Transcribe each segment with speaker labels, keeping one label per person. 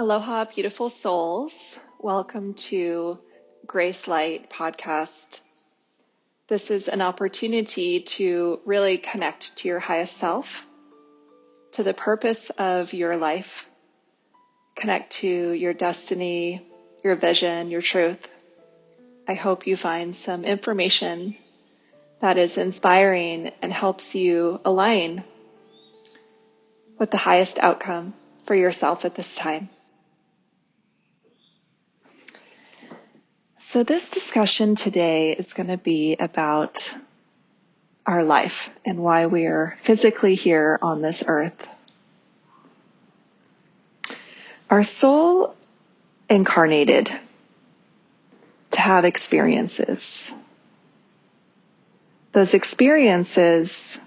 Speaker 1: Aloha, beautiful souls. Welcome to Grace Light Podcast. This is an opportunity to really connect to your highest self, to the purpose of your life, connect to your destiny, your vision, your truth. I hope you find some information that is inspiring and helps you align with the highest outcome for yourself at this time. So this discussion today is going to be about our life and why we are physically here on this earth. Our soul incarnated to have experiences. Those experiences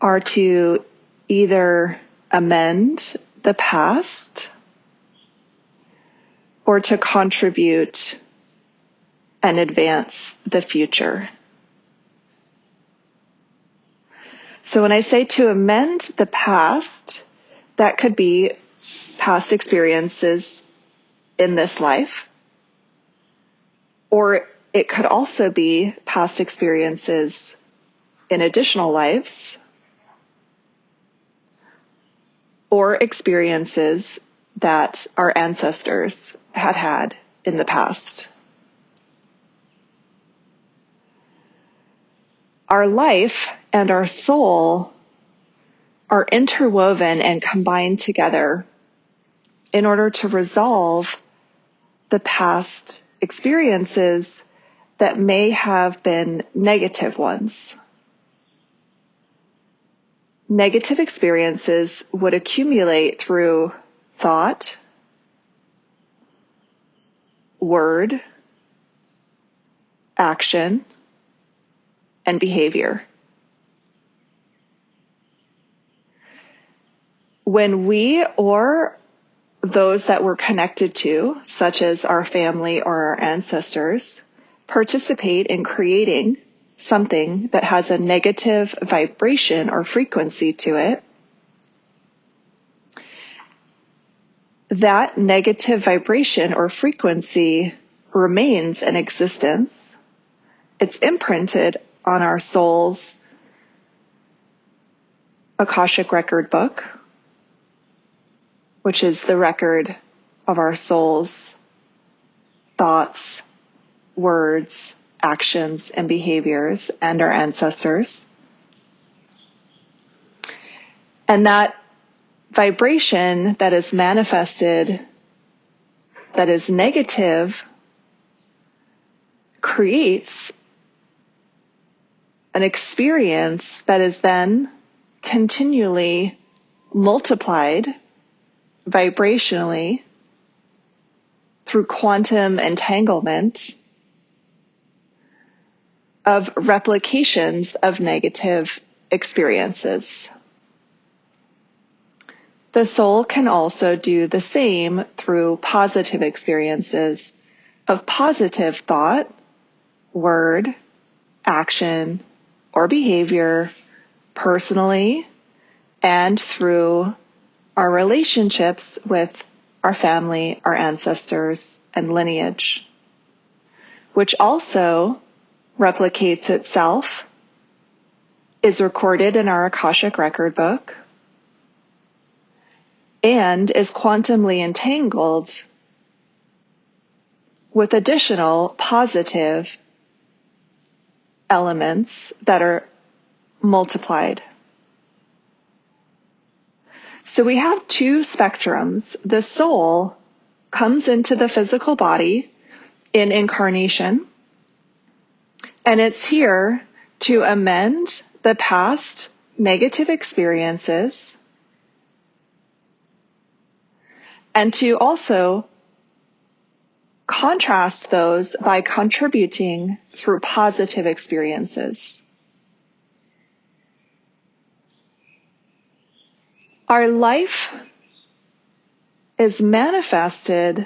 Speaker 1: are to either amend the past or to contribute and advance the future. So when I say to amend the past, that could be past experiences in this life, or it could also be past experiences in additional lives, or experiences that our ancestors had in the past. Our life and our soul are interwoven and combined together in order to resolve the past experiences that may have been negative ones. Negative experiences would accumulate through thought, word, action, and behavior. When we or those that we're connected to, such as our family or our ancestors, participate in creating something that has a negative vibration or frequency to it, that negative vibration or frequency remains in existence. It's imprinted on our soul's Akashic record book, which is the record of our soul's thoughts, words, actions, and behaviors, and our ancestors. And that vibration that is manifested, that is negative, creates an experience that is then continually multiplied vibrationally through quantum entanglement of replications of negative experiences. The soul can also do the same through positive experiences of positive thought, word, action, or behavior personally and through our relationships with our family, our ancestors, and lineage, which also replicates itself, is recorded in our Akashic record book, and is quantumly entangled with additional positive elements that are multiplied. So we have two spectrums. The soul comes into the physical body in incarnation, and it's here to amend the past negative experiences and to also contrast those by contributing through positive experiences. Our life is manifested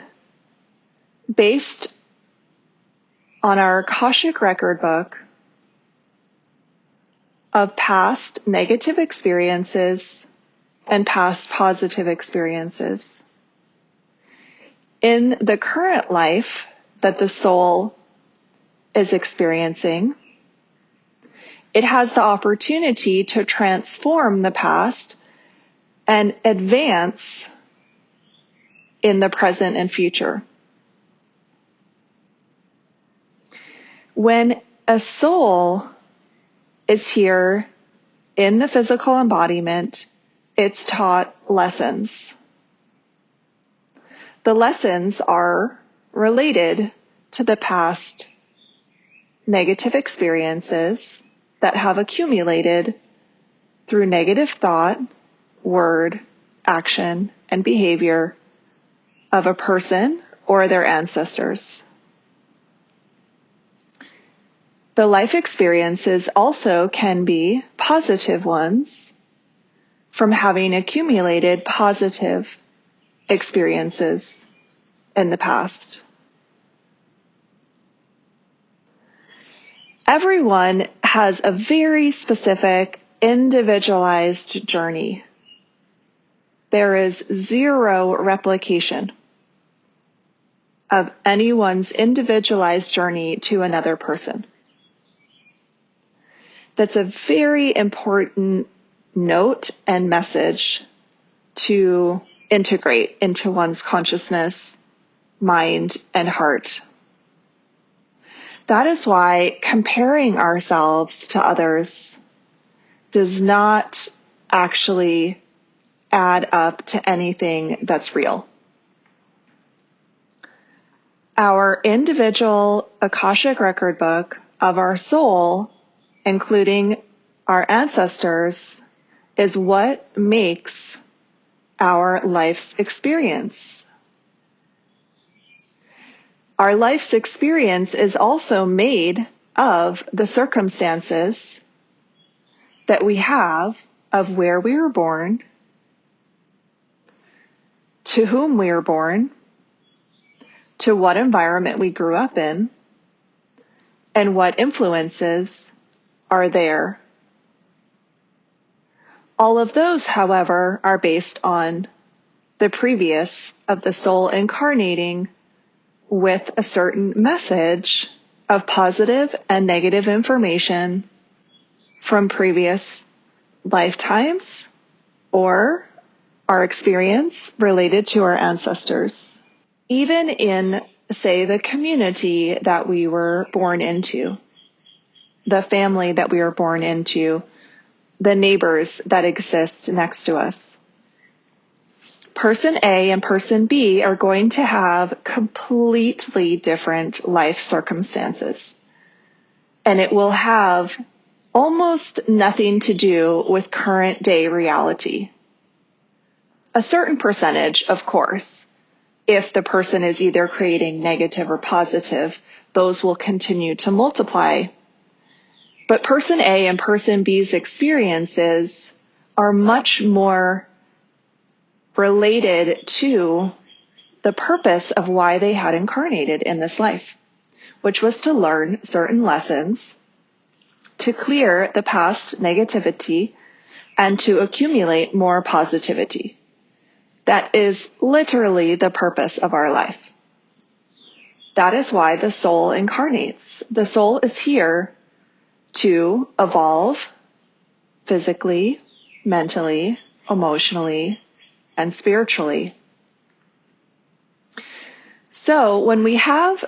Speaker 1: based on our Akashic record book of past negative experiences and past positive experiences. in the current life that the soul is experiencing, it has the opportunity to transform the past and advance in the present and future. When a soul is here in the physical embodiment, it's taught lessons. The lessons are related to the past negative experiences that have accumulated through negative thought, word, action, and behavior of a person or their ancestors. The life experiences also can be positive ones from having accumulated positive experiences in the past. Everyone has a very specific, individualized journey. There is zero replication of anyone's individualized journey to another person. That's a very important note and message to integrate into one's consciousness, mind, and heart. That is why comparing ourselves to others does not actually add up to anything that's real. Our individual Akashic record book of our soul, including our ancestors, is what makes our life's experience. Our life's experience is also made of the circumstances that we have of where we were born, to whom we were born, to what environment we grew up in, and what influences are there. All of those, however, are based on the previous of the soul incarnating with a certain message of positive and negative information from previous lifetimes or our experience related to our ancestors. Even in, say, the community that we were born into, the family that we were born into, the neighbors that exist next to us. Person A and person B are going to have completely different life circumstances. And it will have almost nothing to do with current day reality. A certain percentage, of course. If the person is either creating negative or positive, those will continue to multiply. But person A and person B's experiences are much more related to the purpose of why they had incarnated in this life, which was to learn certain lessons, to clear the past negativity, and to accumulate more positivity. That is literally the purpose of our life. That is why the soul incarnates. The soul is here to evolve physically, mentally, emotionally, and spiritually. So when we have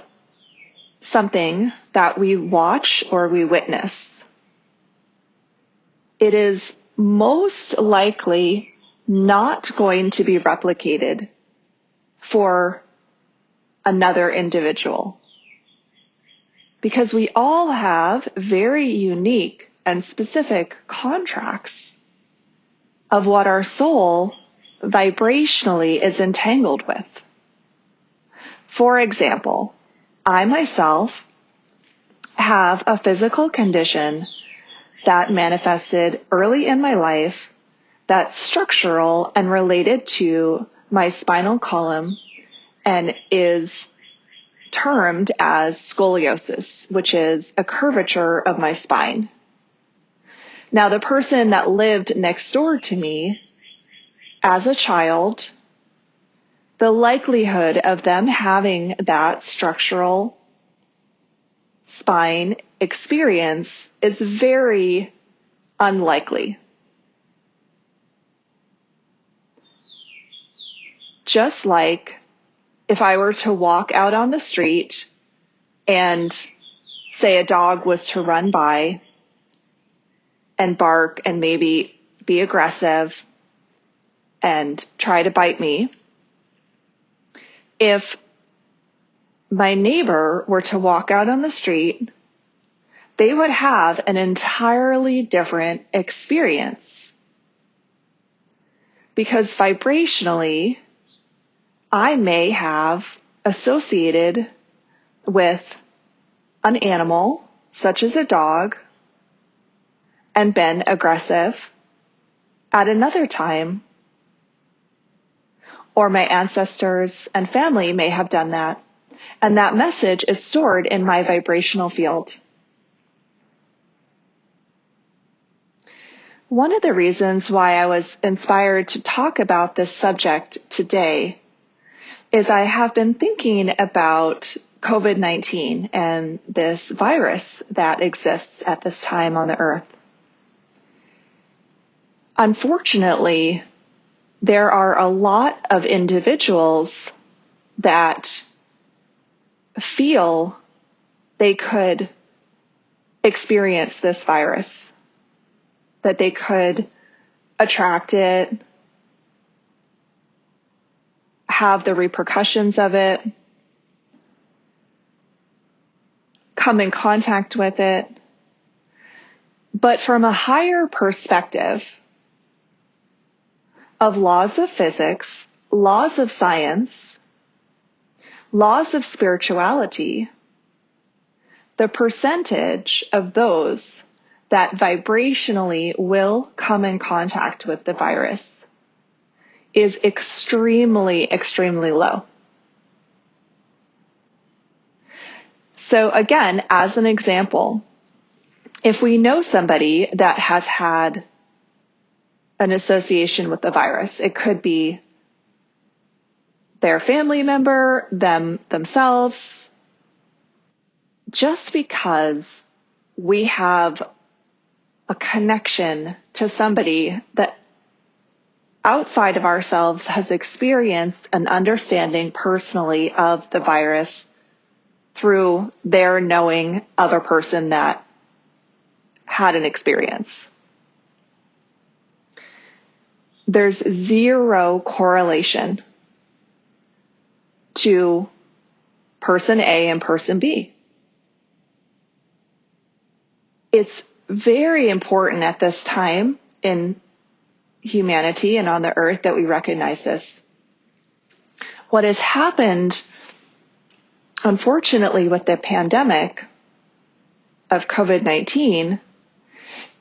Speaker 1: something that we watch or we witness, it is most likely not going to be replicated for another individual. Because we all have very unique and specific contracts of what our soul vibrationally is entangled with. For example, I myself have a physical condition that manifested early in my life that's structural and related to my spinal column and is termed as scoliosis, which is a curvature of my spine. Now, the person that lived next door to me as a child the likelihood of them having that structural spine experience is very unlikely. Just like if I were to walk out on the street and say a dog was to run by and bark and maybe be aggressive and try to bite me, if my neighbor were to walk out on the street, they would have an entirely different experience. Because vibrationally, I may have associated with an animal, such as a dog, and been aggressive at another time. Or my ancestors and family may have done that. And that message is stored in my vibrational field. One of the reasons why I was inspired to talk about this subject today is I have been thinking about COVID-19 and this virus that exists at this time on the earth. Unfortunately, there are a lot of individuals that feel they could experience this virus, that they could attract it, have the repercussions of it, come in contact with it. But from a higher perspective of laws of physics, laws of science, laws of spirituality, the percentage of those that vibrationally will come in contact with the virus is extremely, extremely low. So again, as an example, if we know somebody that has had an association with the virus, it could be their family member, themselves, just because we have a connection to somebody that outside of ourselves has experienced an understanding personally of the virus through their knowing of a person that had an experience. There's zero correlation to person A and person B. It's very important at this time in humanity and on the earth that we recognize this. What has happened, unfortunately, with the pandemic of COVID-19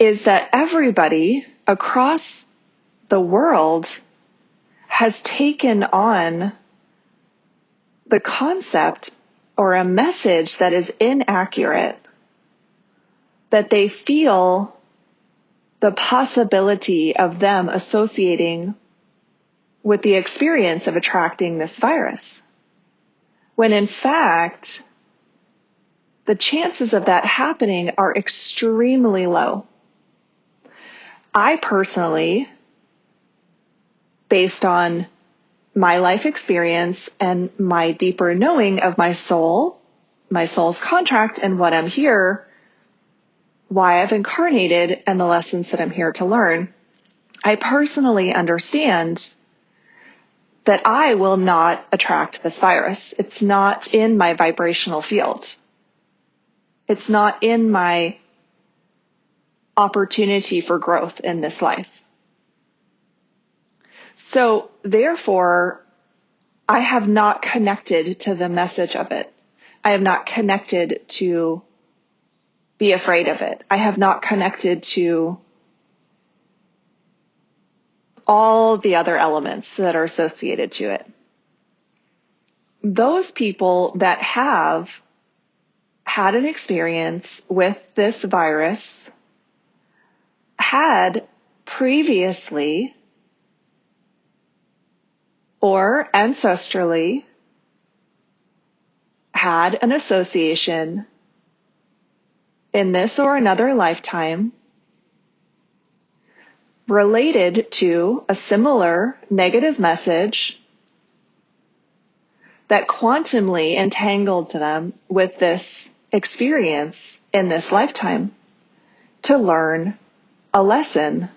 Speaker 1: is that everybody across the world has taken on the concept or a message that is inaccurate, that they feel the possibility of them associating with the experience of attracting this virus, when in fact, the chances of that happening are extremely low. I personally, based on my life experience and my deeper knowing of my soul, my soul's contract and what I'm here, why I've incarnated and the lessons that I'm here to learn, I personally understand that I will not attract this virus. It's not in my vibrational field. It's not in my opportunity for growth in this life. So therefore, I have not connected to the message of it. I have not connected to be afraid of it. I have not connected to all the other elements that are associated to it. Those people that have had an experience with this virus had previously or ancestrally had an association in this or another lifetime related to a similar negative message that quantumly entangled them with this experience in this lifetime to learn a lesson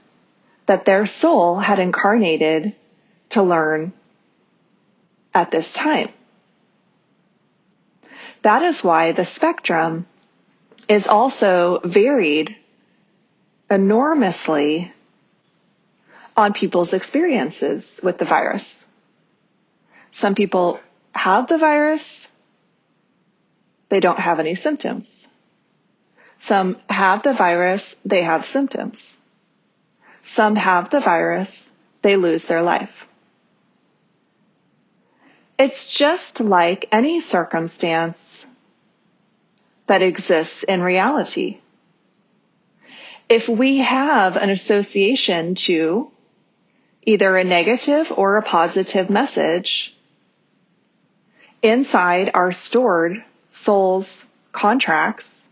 Speaker 1: that their soul had incarnated to learn at this time. That is why the spectrum is also varied enormously on people's experiences with the virus. Some people have the virus, they don't have any symptoms. Some have the virus, they have symptoms. Some have the virus, they lose their life. It's just like any circumstance that exists in reality. If we have an association to either a negative or a positive message inside our stored soul's contracts,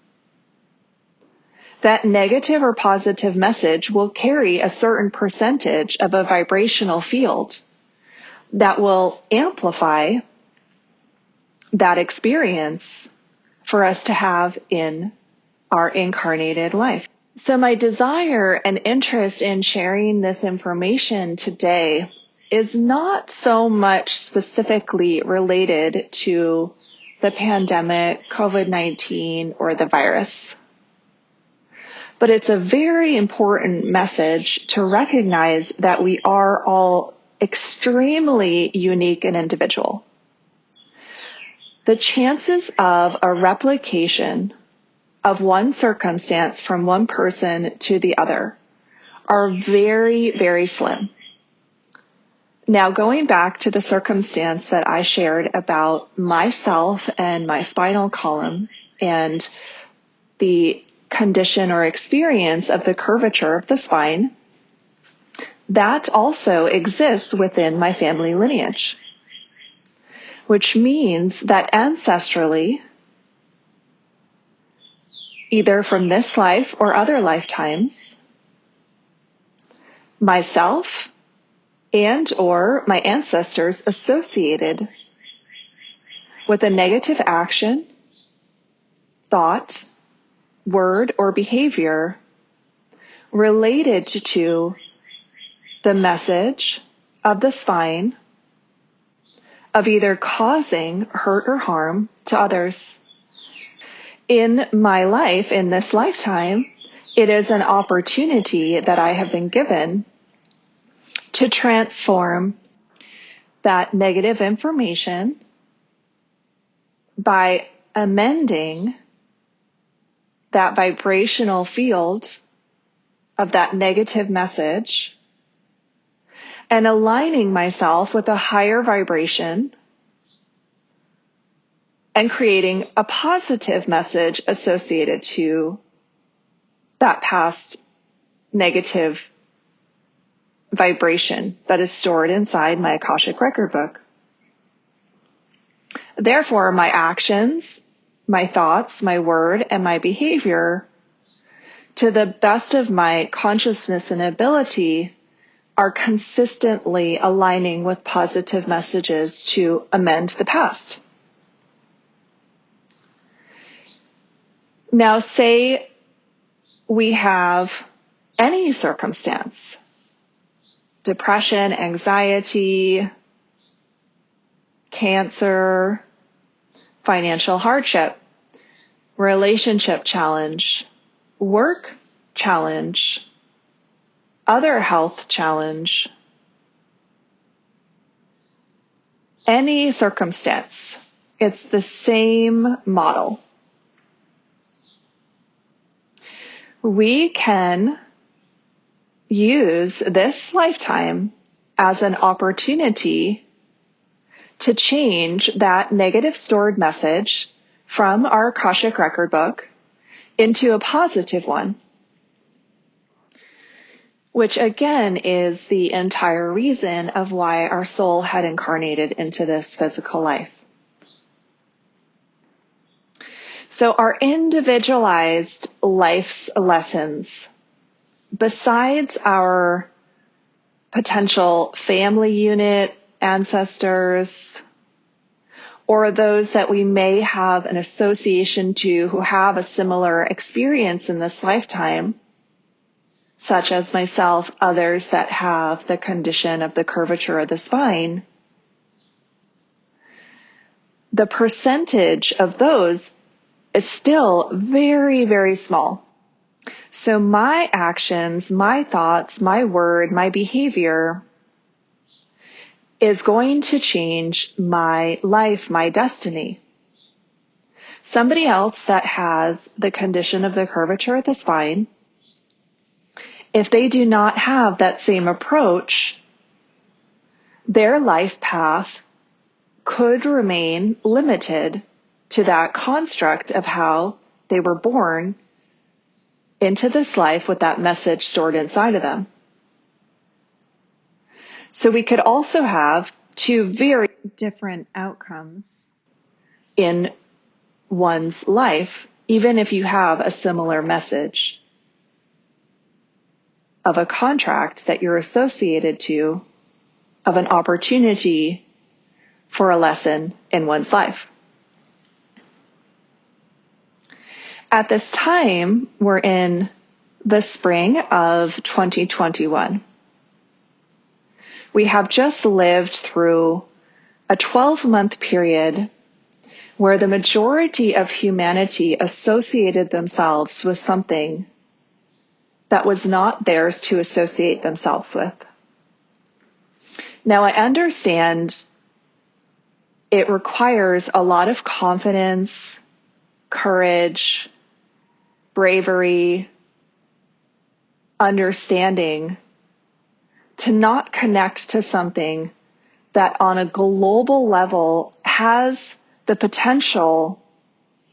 Speaker 1: that negative or positive message will carry a certain percentage of a vibrational field that will amplify that experience for us to have in our incarnated life. So my desire and interest in sharing this information today is not so much specifically related to the pandemic, COVID-19, or the virus. But it's a very important message to recognize that we are all extremely unique and individual. The chances of a replication of one circumstance from one person to the other are very, very slim. Now, going back to the circumstance that I shared about myself and my spinal column and the condition or experience of the curvature of the spine, that also exists within my family lineage, which means that ancestrally, either from this life or other lifetimes, myself and or my ancestors associated with a negative action, thought, word, or behavior related to the message of the spine of either causing hurt or harm to others. In my life, in this lifetime, it is an opportunity that I have been given to transform that negative information by amending that vibrational field of that negative message and aligning myself with a higher vibration and creating a positive message associated to that past negative vibration that is stored inside my Akashic record book. Therefore, my actions, my thoughts, my word, and my behavior, to the best of my consciousness and ability, are consistently aligning with positive messages to amend the past. Now, say we have any circumstance, depression, anxiety, cancer, financial hardship, relationship challenge, work challenge, other health challenge, any circumstance. It's the same model. We can use this lifetime as an opportunity to change that negative stored message from our Akashic record book into a positive one. which again is the entire reason of why our soul had incarnated into this physical life. So our individualized life's lessons, besides our potential family unit, ancestors, or those that we may have an association to who have a similar experience in this lifetime, such as myself, others that have the condition of the curvature of the spine, the percentage of those is still very, very small. So my actions, my thoughts, my word, my behavior is going to change my life, my destiny. Somebody else that has the condition of the curvature of the spine, if they do not have that same approach, their life path could remain limited to that construct of how they were born into this life with that message stored inside of them. So we could also have two very different outcomes in one's life, even if you have a similar message of a contract that you're associated to, of an opportunity for a lesson in one's life. At this time, we're in the spring of 2021. We have just lived through a 12-month period where the majority of humanity associated themselves with something that was not theirs to associate themselves with. Now, I understand it requires a lot of confidence, courage, bravery, understanding to not connect to something that on a global level has the potential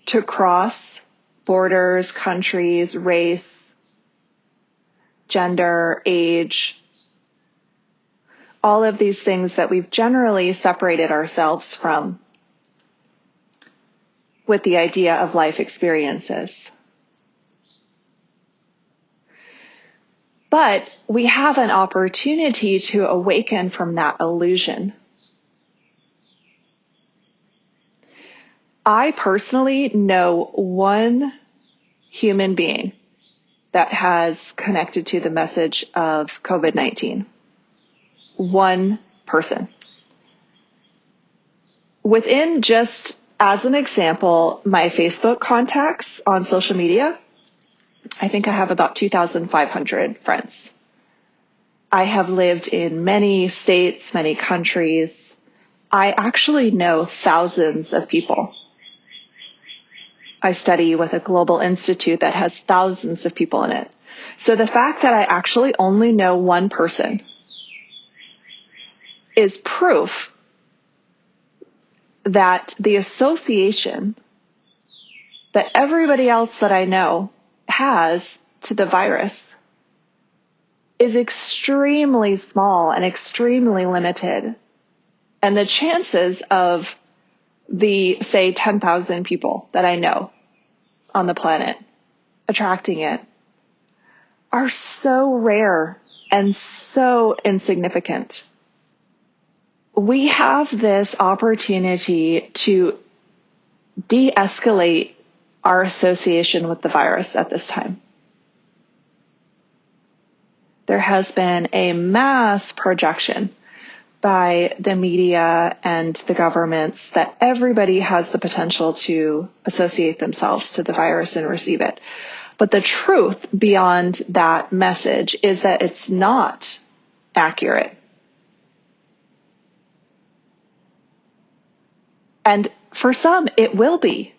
Speaker 1: to cross borders, countries, race, gender, age, all of these things that we've generally separated ourselves from with the idea of life experiences. But we have an opportunity to awaken from that illusion. I personally know one human being that has connected to the message of COVID-19. One person. Within, just as an example, my Facebook contacts on social media, I think I have about 2,500 friends. I have lived in many states, many countries. I actually know thousands of people. I study with a global institute that has thousands of people in it. So the fact that I actually only know one person is proof that the association that everybody else that I know has to the virus is extremely small and extremely limited. And the chances of the, say, 10,000 people that I know on the planet attracting it are so rare and so insignificant. We have this opportunity to de-escalate our association with the virus at this time. There has been a mass projection by the media and the governments that everybody has the potential to associate themselves to the virus and receive it. But the truth beyond that message is that it's not accurate. And for some, it will be.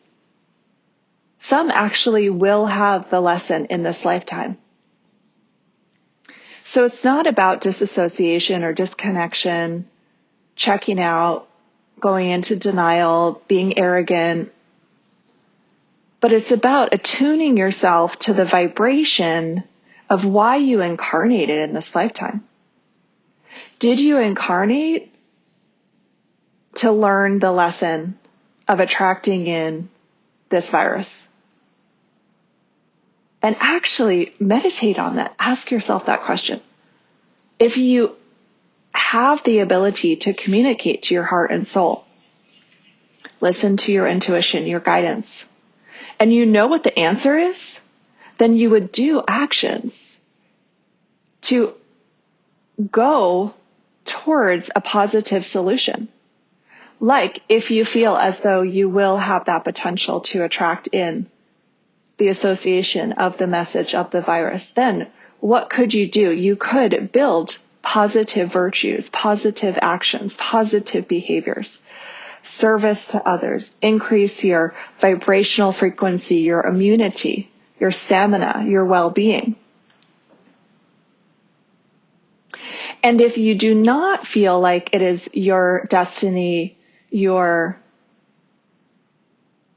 Speaker 1: Some actually will have the lesson in this lifetime. So it's not about disassociation or disconnection, checking out, going into denial, being arrogant, but it's about attuning yourself to the vibration of why you incarnated in this lifetime. Did you incarnate to learn the lesson of attracting in this virus? And actually meditate on that. Ask yourself that question. If you have the ability to communicate to your heart and soul, listen to your intuition, your guidance, and you know what the answer is, then you would do actions to go towards a positive solution. Like if you feel as though you will have that potential to attract in the association of the message of the virus, then what could you do? You could build positive virtues, positive actions, positive behaviors, service to others, increase your vibrational frequency, your immunity, your stamina, your well-being. And if you do not feel like it is your destiny, your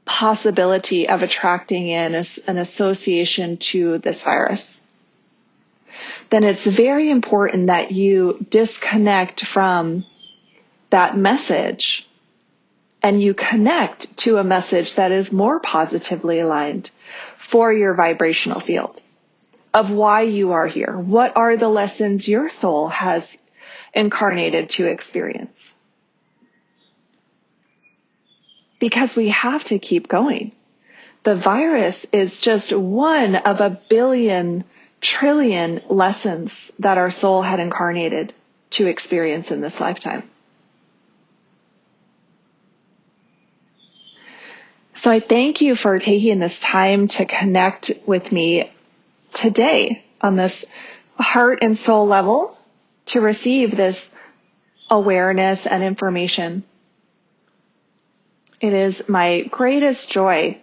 Speaker 1: possibility of attracting in an association to this virus, then it's very important that you disconnect from that message and you connect to a message that is more positively aligned for your vibrational field of why you are here. What are the lessons your soul has incarnated to experience? Because we have to keep going. The virus is just one of a billion trillion lessons that our soul had incarnated to experience in this lifetime. So I thank you for taking this time to connect with me today on this heart and soul level to receive this awareness and information. It is my greatest joy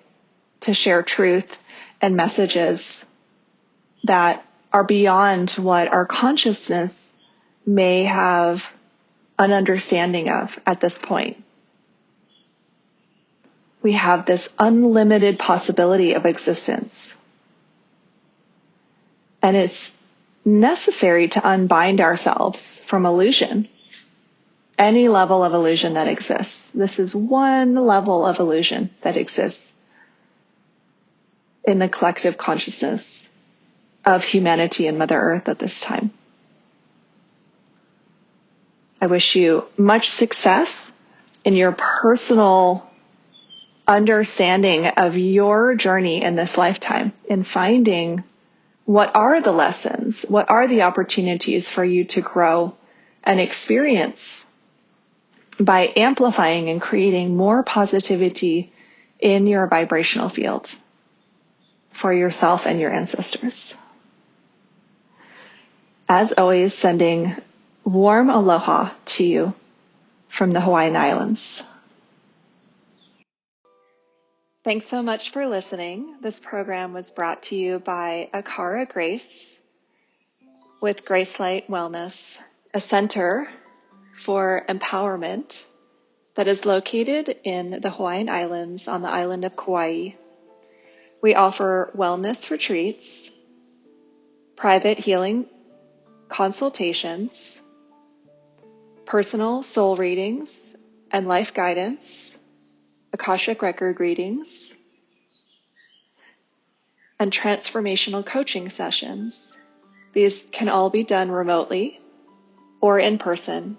Speaker 1: to share truth and messages that are beyond what our consciousness may have an understanding of at this point. We have this unlimited possibility of existence. And it's necessary to unbind ourselves from illusion, any level of illusion that exists. This is one level of illusion that exists in the collective consciousness of humanity and Mother Earth at this time. I wish you much success in your personal understanding of your journey in this lifetime, in finding what are the lessons, what are the opportunities for you to grow and experience by amplifying and creating more positivity in your vibrational field for yourself and your ancestors. As always, sending warm aloha to you from the Hawaiian Islands. Thanks so much for listening. This program was brought to you by Akara Grace with Grace Light Wellness, a center for empowerment that is located in the Hawaiian Islands on the island of Kauai. We offer wellness retreats, private healing consultations, personal soul readings and life guidance, Akashic record readings, and transformational coaching sessions. These can all be done remotely or in person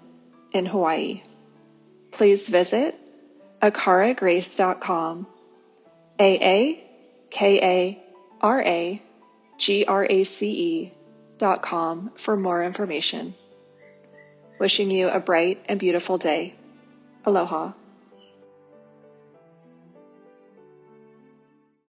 Speaker 1: in Hawaii. Please visit akaragrace.com, AAKARAGRACE.com for more information. Wishing you a bright and beautiful day. Aloha.